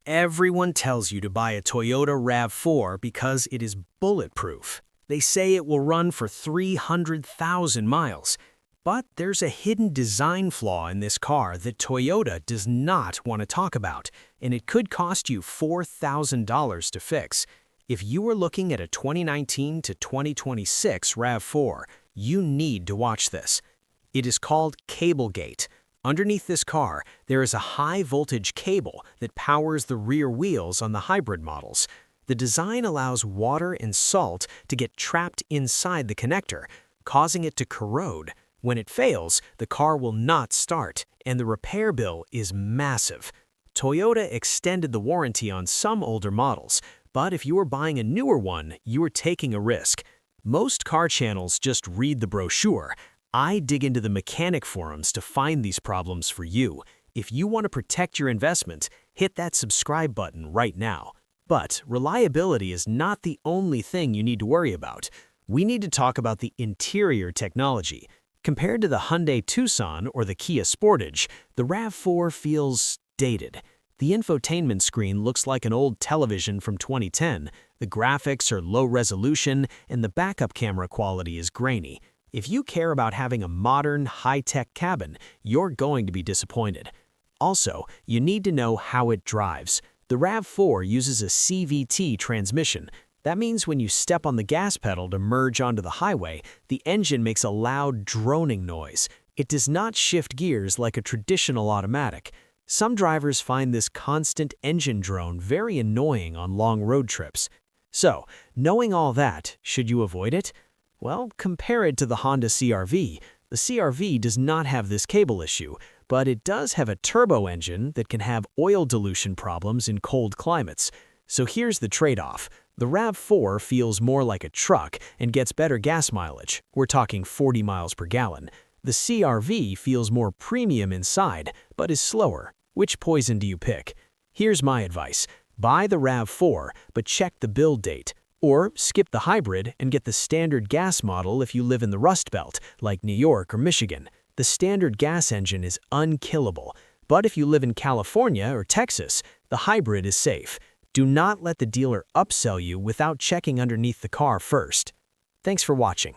Everyone tells you to buy a Toyota RAV4 because it is bulletproof. They say it will run for 300,000 miles. But there's a hidden design flaw in this car that Toyota does not want to talk about, and it could cost you $4,000 to fix. If you are looking at a 2019 to 2026 RAV4, you need to watch this. It is called Cablegate. Underneath this car, there is a high-voltage cable that powers the rear wheels on the hybrid models. The design allows water and salt to get trapped inside the connector, causing it to corrode. When it fails, the car will not start, and the repair bill is massive. Toyota extended the warranty on some older models, but if you are buying a newer one, you are taking a risk. Most car channels just read the brochure. I dig into the mechanic forums to find these problems for you. If you want to protect your investment, hit that subscribe button right now. But reliability is not the only thing you need to worry about. We need to talk about the interior technology. Compared to the Hyundai Tucson or the Kia Sportage, the RAV4 feels dated. The infotainment screen looks like an old television from 2010, the graphics are low resolution, and the backup camera quality is grainy. If you care about having a modern, high-tech cabin, you're going to be disappointed. Also, you need to know how it drives. The RAV4 uses a CVT transmission. That means when you step on the gas pedal to merge onto the highway, the engine makes a loud droning noise. It does not shift gears like a traditional automatic. Some drivers find this constant engine drone very annoying on long road trips. So, knowing all that, should you avoid it? Well, compare it to the Honda CR-V. The CR-V does not have this cable issue, but it does have a turbo engine that can have oil dilution problems in cold climates. So here's the trade-off. The RAV4 feels more like a truck and gets better gas mileage. We're talking 40 miles per gallon. The CR-V feels more premium inside, but is slower. Which poison do you pick? Here's my advice. Buy the RAV4, but check the build date. Or skip the hybrid and get the standard gas model if you live in the Rust Belt, like New York or Michigan. The standard gas engine is unkillable. But if you live in California or Texas, the hybrid is safe. Do not let the dealer upsell you without checking underneath the car first. Thanks for watching.